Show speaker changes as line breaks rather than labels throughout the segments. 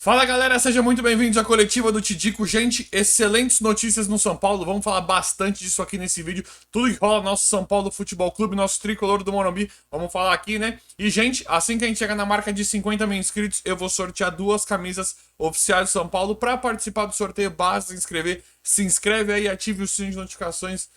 Fala galera, sejam muito bem-vindos à coletiva do Tidico. Gente, excelentes notícias no São Paulo, vamos falar bastante disso aqui nesse vídeo. Tudo que rola no nosso São Paulo Futebol Clube, nosso tricolor do Morumbi, vamos falar aqui, né? E gente, assim que a gente chegar na marca de 50 mil inscritos, eu vou sortear 2 camisas oficiais do São Paulo. Para participar do sorteio, basta se inscrever. Se inscreve aí, ative o sininho de notificações,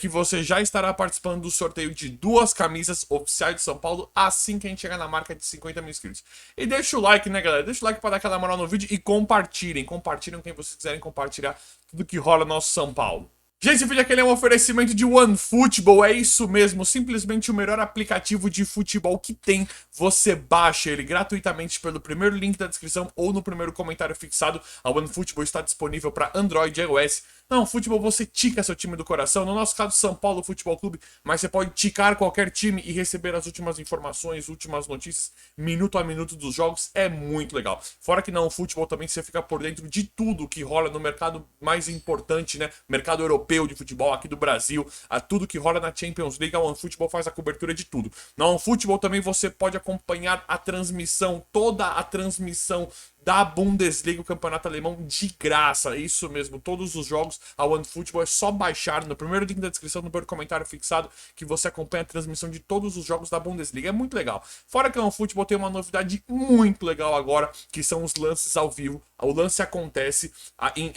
que você já estará participando do sorteio de 2 camisas oficiais de São Paulo assim que a gente chegar na marca de 50 mil inscritos. E deixa o like, né, galera? Deixa o like para dar aquela moral no vídeo e compartilhem. Compartilhem quem vocês quiserem compartilhar tudo que rola no nosso São Paulo. Gente, esse vídeo aqui é um oferecimento de OneFootball, é isso mesmo, simplesmente o melhor aplicativo de futebol que tem. Você baixa ele gratuitamente pelo primeiro link da descrição ou no primeiro comentário fixado. A OneFootball está disponível para Android e iOS. Não, futebol você tica seu time do coração, no nosso caso São Paulo Futebol Clube, mas você pode ticar qualquer time e receber as últimas informações, últimas notícias, minuto a minuto dos jogos, é muito legal. Fora que não, o futebol também você fica por dentro de tudo que rola no mercado mais importante, né? Mercado europeu de futebol aqui do Brasil, a tudo que rola na Champions League, a OneFootball faz a cobertura de tudo. Na OneFootball também você pode acompanhar a transmissão, toda a transmissão da Bundesliga, o campeonato alemão, de graça. É isso mesmo, todos os jogos, a OneFootball é só baixar no primeiro link da descrição, no primeiro comentário fixado, que você acompanha a transmissão de todos os jogos da Bundesliga. É muito legal. Fora que a OneFootball tem uma novidade muito legal agora, que são os lances ao vivo. O lance acontece,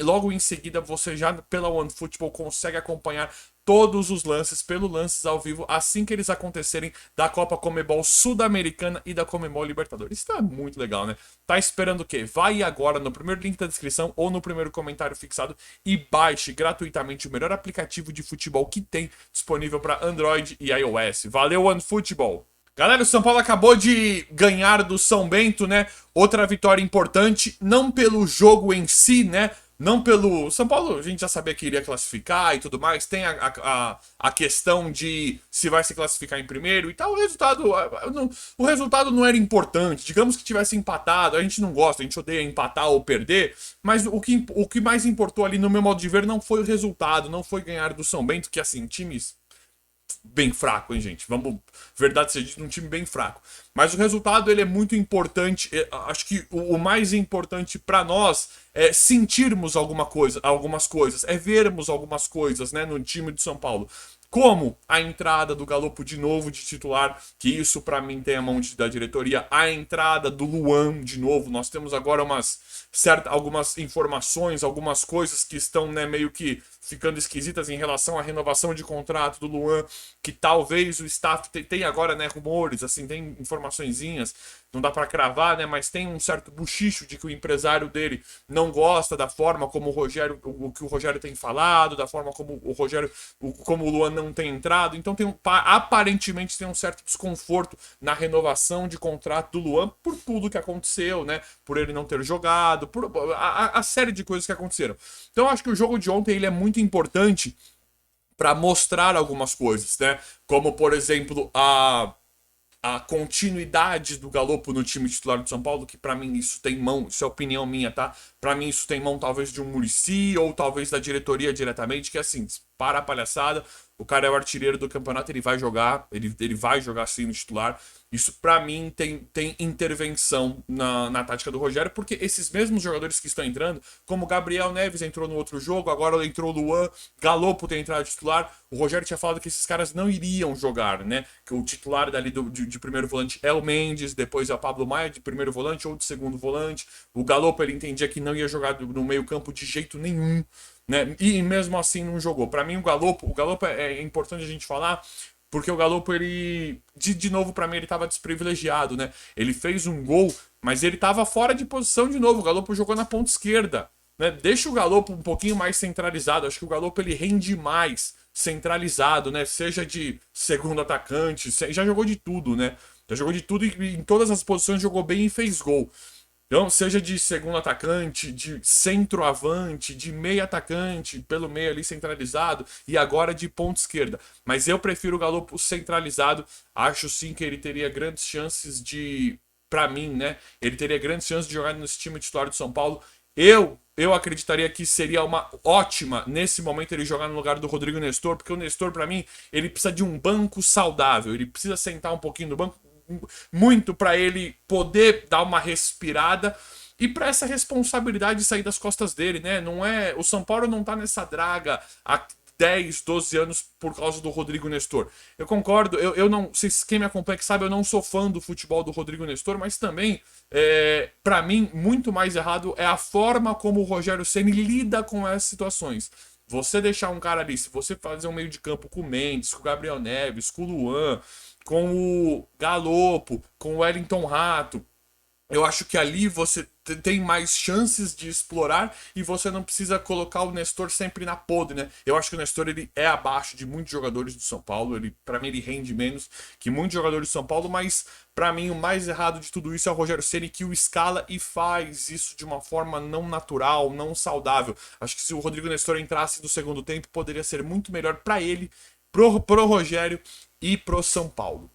logo em seguida você já pela OneFootball consegue acompanhar todos os lances pelo lances ao vivo assim que eles acontecerem da Copa Conmebol Sul-Americana e da Conmebol Libertadores. Isso é muito legal, né? Tá esperando o quê? Vai agora no primeiro link da descrição ou no primeiro comentário fixado e baixe gratuitamente o melhor aplicativo de futebol que tem disponível para Android e iOS. Valeu, OneFootball! Galera, o São Paulo acabou de ganhar do São Bento, né? Outra vitória importante, não pelo jogo em si, né? Não pelo... São Paulo, a gente já sabia que iria classificar e tudo mais. Tem a questão de se vai se classificar em primeiro e tal. O resultado não era importante. Digamos que tivesse empatado. A gente não gosta, a gente odeia empatar ou perder. Mas o que mais importou ali, no meu modo de ver, não foi o resultado. Não foi ganhar do São Bento, que assim, times bem fraco, hein, gente? Vamos, verdade seja dita, um time bem fraco. Mas o resultado, ele é muito importante. Acho que o mais importante para nós é sentirmos algumas coisas, é vermos algumas coisas, né, no time de São Paulo. Como a entrada do Galopo de novo de titular, que isso para mim tem a mão da diretoria, a entrada do Luan de novo. Nós temos agora algumas informações, algumas coisas que estão, né, meio que ficando esquisitas em relação à renovação de contrato do Luan, que talvez o staff tenha agora, né, rumores, assim, tem informaçõezinhas, não dá para cravar, né, mas tem um certo buchicho de que o empresário dele não gosta da forma como o que o Rogério tem falado, da forma como como o Luan não tem entrado. Então aparentemente tem um certo desconforto na renovação de contrato do Luan por tudo que aconteceu, né, por ele não ter jogado, por a série de coisas que aconteceram. Então acho que o jogo de ontem ele é muito importante para mostrar algumas coisas, né? Como, por exemplo, a continuidade do Galopo no time titular do São Paulo, que para mim isso tem mão, isso é opinião minha, tá? Para mim isso tem mão talvez de um Muricy ou talvez da diretoria diretamente, que é assim, para a palhaçada, o cara é o artilheiro do campeonato, ele vai jogar, ele vai jogar assim no titular. Isso para mim tem intervenção na tática do Rogério, porque esses mesmos jogadores que estão entrando, como o Gabriel Neves entrou no outro jogo, agora entrou o Luan, Galopo tem entrado titular, o Rogério tinha falado que esses caras não iriam jogar, né? Que o titular dali de primeiro volante é o Mendes, depois é o Pablo Maia de primeiro volante ou de segundo volante. O Galopo ele entendia que não ia jogar no meio campo de jeito nenhum, né? E mesmo assim não jogou. Para mim o Galopo é importante a gente falar, porque o Galopo, ele, de novo, para mim, ele tava desprivilegiado, né? Ele fez um gol, mas ele tava fora de posição de novo. O Galopo jogou na ponta esquerda, né? Deixa o Galopo um pouquinho mais centralizado. Acho que o Galopo, ele rende mais centralizado, né? Seja de segundo atacante, já jogou de tudo, né? Já jogou de tudo e em todas as posições jogou bem e fez gol. Então, seja de segundo atacante, de centroavante, de meio atacante, pelo meio ali centralizado, e agora de ponta esquerda. Mas eu prefiro o Galopo centralizado. Acho sim que ele teria grandes chances pra mim, né? Ele teria grandes chances de jogar nesse time titular do São Paulo. Eu acreditaria que seria uma ótima, nesse momento, ele jogar no lugar do Rodrigo Nestor, porque o Nestor, pra mim, ele precisa de um banco saudável. Ele precisa sentar um pouquinho no banco, muito para ele poder dar uma respirada e para essa responsabilidade sair das costas dele, né? Não é, o São Paulo não tá nessa draga há 10, 12 anos por causa do Rodrigo Nestor. Eu concordo, eu não, vocês, quem me acompanha que sabe, eu não sou fã do futebol do Rodrigo Nestor, mas também, para mim, muito mais errado é a forma como o Rogério Ceni lida com essas situações. Você deixar um cara ali, se você fazer um meio de campo com o Mendes, com o Gabriel Neves, com o Luan, com o Galopo, com o Wellington Rato, eu acho que ali você tem mais chances de explorar e você não precisa colocar o Nestor sempre na podre, né? Eu acho que o Nestor ele é abaixo de muitos jogadores do São Paulo, ele para mim ele rende menos que muitos jogadores do São Paulo, mas para mim o mais errado de tudo isso é o Rogério Ceni que o escala e faz isso de uma forma não natural, não saudável. Acho que se o Rodrigo Nestor entrasse no segundo tempo poderia ser muito melhor para ele, pro Rogério e pro São Paulo.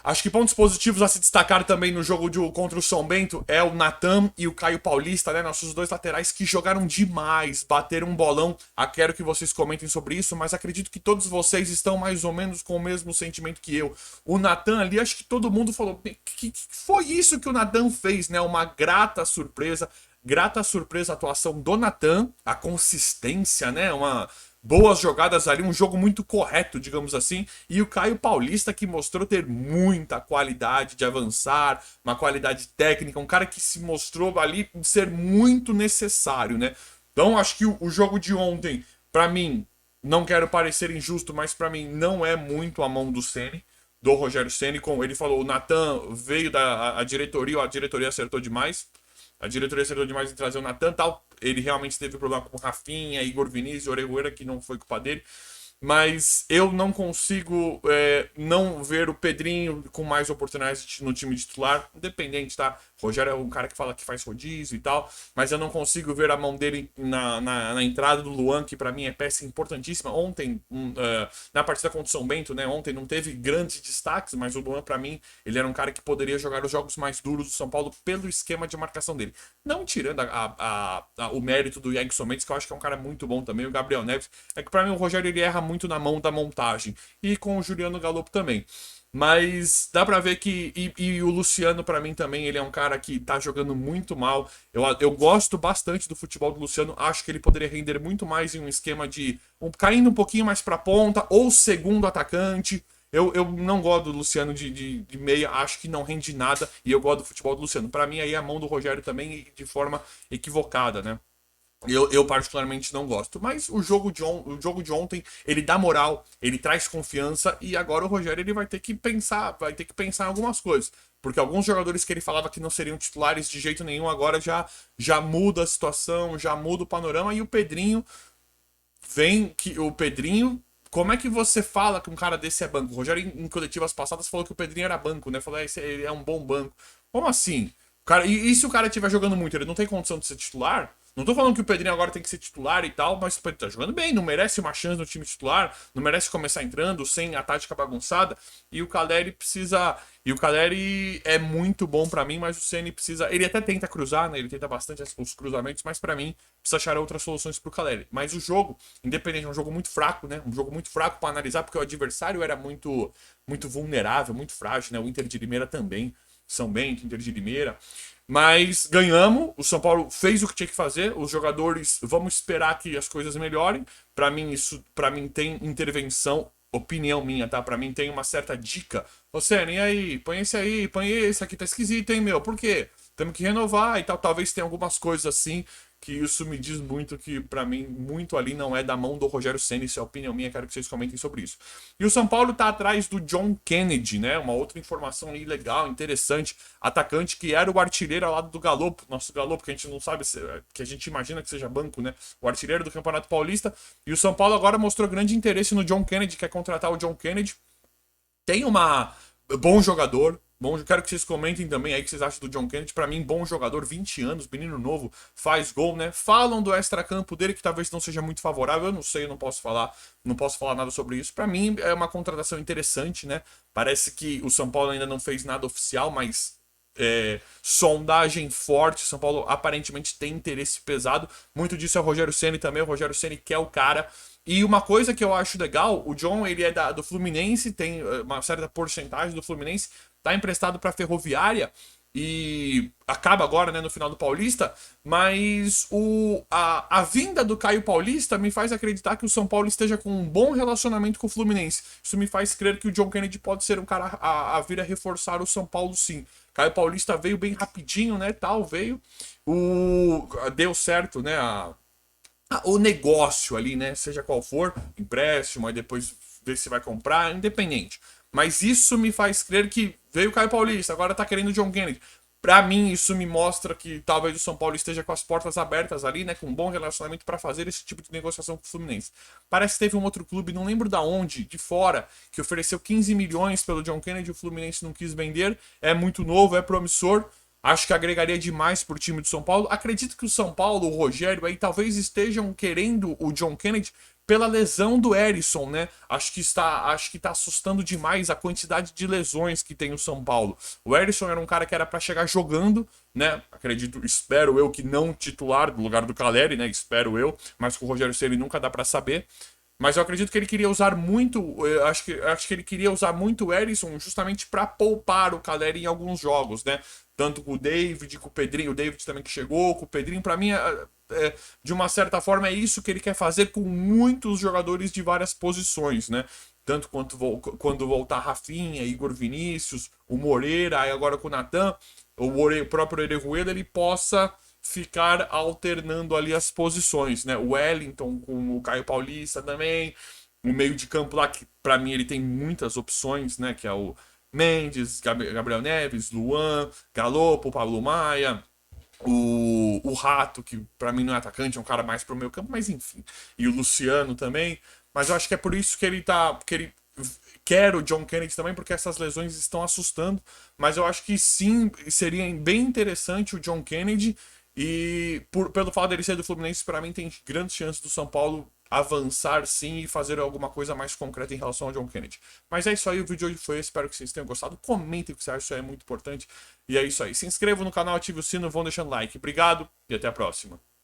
Acho que pontos positivos a se destacar também no jogo contra o São Bento é o Natan e o Caio Paulista, né? Nossos dois laterais que jogaram demais, bateram um bolão. Quero que vocês comentem sobre isso, mas acredito que todos vocês estão mais ou menos com o mesmo sentimento que eu. O Natan ali, acho que todo mundo falou que foi isso que o Natan fez, né? Uma grata surpresa a atuação do Natan, a consistência, né? Uma boas jogadas ali, um jogo muito correto, digamos assim, e o Caio Paulista que mostrou ter muita qualidade de avançar, uma qualidade técnica, um cara que se mostrou ali ser muito necessário, né? Então acho que o jogo de ontem, para mim, não quero parecer injusto, mas para mim não é muito a mão do Ceni, do Rogério Ceni, como ele falou, o Natan veio da a diretoria acertou demais. A diretoria acertou demais em trazer o Natan tal. Ele realmente teve problema com o Rafinha, Igor Vinícius, Orejuela, que não foi culpa dele. Mas eu não consigo não ver o Pedrinho com mais oportunidades no time titular. Independente, tá? O Rogério é um cara que fala que faz rodízio e tal. Mas eu não consigo ver a mão dele na entrada do Luan, que pra mim é peça importantíssima. Ontem, na partida contra o São Bento, né? Ontem não teve grandes destaques, mas o Luan, pra mim, ele era um cara que poderia jogar os jogos mais duros do São Paulo pelo esquema de marcação dele. Não tirando o mérito do Yankson Mendes, que eu acho que é um cara muito bom também. O Gabriel Neves. É que pra mim o Rogério ele erra muito na mão da montagem. E com o Juliano Galopo também. Mas dá pra ver que. E o Luciano, pra mim, também, ele é um cara que tá jogando muito mal. Eu gosto bastante do futebol do Luciano. Acho que ele poderia render muito mais em um esquema de caindo um pouquinho mais pra ponta, ou segundo atacante. Eu não gosto do Luciano de meia, acho que não rende nada. E eu gosto do futebol do Luciano. Pra mim, aí é a mão do Rogério também, de forma equivocada, né? Eu particularmente não gosto. Mas o jogo de ontem, ele dá moral, ele traz confiança e agora o Rogério ele vai ter que pensar em algumas coisas. Porque alguns jogadores que ele falava que não seriam titulares de jeito nenhum, agora já muda a situação, já muda o panorama. E o Pedrinho como é que você fala que um cara desse é banco? O Rogério, em coletivas passadas, falou que o Pedrinho era banco, né? Falou, esse é um bom banco. Como assim? E se o cara estiver jogando muito, ele não tem condição de ser titular? Não tô falando que o Pedrinho agora tem que ser titular e tal, mas ele tá jogando bem, não merece uma chance no time titular, não merece começar entrando sem a tática bagunçada. E o Caleri precisa. E o Caleri é muito bom pra mim, mas o Ceni precisa. Ele até tenta cruzar, né? Ele tenta bastante os cruzamentos, mas pra mim precisa achar outras soluções pro Caleri. Mas o jogo, independente, é um jogo muito fraco, né? Um jogo muito fraco pra analisar, porque o adversário era muito vulnerável, muito frágil, né? O Inter de Limeira também. São Bento, Inter de Limeira. Mas ganhamos, o São Paulo fez o que tinha que fazer, os jogadores, vamos esperar que as coisas melhorem. Para mim tem intervenção, opinião minha, tá? Para mim tem uma certa dica. Ô, Ceni, e aí, põe esse aqui tá esquisito, hein, meu? Por quê? Temos que renovar e tal. Talvez tenha algumas coisas assim que isso me diz muito que para mim muito ali não é da mão do Rogério Ceni, isso é a opinião minha, quero que vocês comentem sobre isso. E o São Paulo tá atrás do John Kennedy, né? Uma outra informação aí legal, interessante, atacante que era o artilheiro ao lado do Galopo, nosso Galopo que a gente não sabe que a gente imagina que seja banco, né? O artilheiro do Campeonato Paulista. E o São Paulo agora mostrou grande interesse no John Kennedy, quer contratar o John Kennedy. Tem uma bom jogador. Bom, eu quero que vocês comentem também aí o que vocês acham do John Kennedy. Pra mim, bom jogador, 20 anos, menino novo, faz gol, né? Falam do extracampo dele que talvez não seja muito favorável. Eu não sei, eu não posso falar nada sobre isso. Pra mim, é uma contratação interessante, né? Parece que o São Paulo ainda não fez nada oficial, mas sondagem forte. São Paulo aparentemente tem interesse pesado. Muito disso é o Rogério Ceni também. O Rogério Ceni quer o cara. E uma coisa que eu acho legal, o John ele é do Fluminense, tem uma certa porcentagem do Fluminense, tá emprestado para a Ferroviária e acaba agora, né, no final do Paulista, mas a vinda do Caio Paulista me faz acreditar que o São Paulo esteja com um bom relacionamento com o Fluminense. Isso me faz crer que o John Kennedy pode ser um cara a vir a reforçar o São Paulo, sim. Caio Paulista veio bem rapidinho, né, tal, veio. Deu certo, né, o negócio ali, né, seja qual for, empréstimo, aí depois ver se vai comprar, independente. Mas isso me faz crer que veio o Caio Paulista, agora tá querendo o John Kennedy. Pra mim, isso me mostra que talvez o São Paulo esteja com as portas abertas ali, né? Com um bom relacionamento para fazer esse tipo de negociação com o Fluminense. Parece que teve um outro clube, não lembro da onde, de fora, que ofereceu 15 milhões pelo John Kennedy, o Fluminense não quis vender. É muito novo, é promissor. Acho que agregaria demais pro time do São Paulo. Acredito que o São Paulo, o Rogério aí, talvez estejam querendo o John Kennedy pela lesão do Erisson, né? Acho que tá assustando demais a quantidade de lesões que tem o São Paulo. O Erisson era um cara que era para chegar jogando, né? Acredito, espero eu que não titular no lugar do Caleri, né? Espero eu, mas com o Rogério Ceni nunca dá para saber. Mas eu acredito que ele queria usar muito, acho que ele queria usar muito o Erisson justamente para poupar o Caleri em alguns jogos, né? Tanto com o David, com o Pedrinho, o David também que chegou, com o Pedrinho, para mim, de uma certa forma, é isso que ele quer fazer com muitos jogadores de várias posições, né? Tanto quando voltar Rafinha, Igor Vinícius, o Moreira, aí agora com o Natan, o próprio Orejuela, ele possa ficar alternando ali as posições, né? O Wellington com o Caio Paulista também, o meio de campo lá, que pra mim ele tem muitas opções, né? Que é o Mendes, Gabriel Neves, Luan, Galopo, Pablo Maia, o Rato, que pra mim não é atacante, é um cara mais pro meio campo, mas enfim. E o Luciano também. Mas eu acho que é por isso que ele tá. Que ele quer o John Kennedy também, porque essas lesões estão assustando. Mas eu acho que sim, seria bem interessante o John Kennedy. E pelo fato dele ser do Fluminense, para mim tem grandes chances do São Paulo avançar sim e fazer alguma coisa mais concreta em relação ao John Kennedy. Mas é isso aí, o vídeo de hoje foi esse, espero que vocês tenham gostado. Comentem o que você acha, isso aí é muito importante. E é isso aí. Se inscrevam no canal, ative o sino, vão deixando like. Obrigado e até a próxima.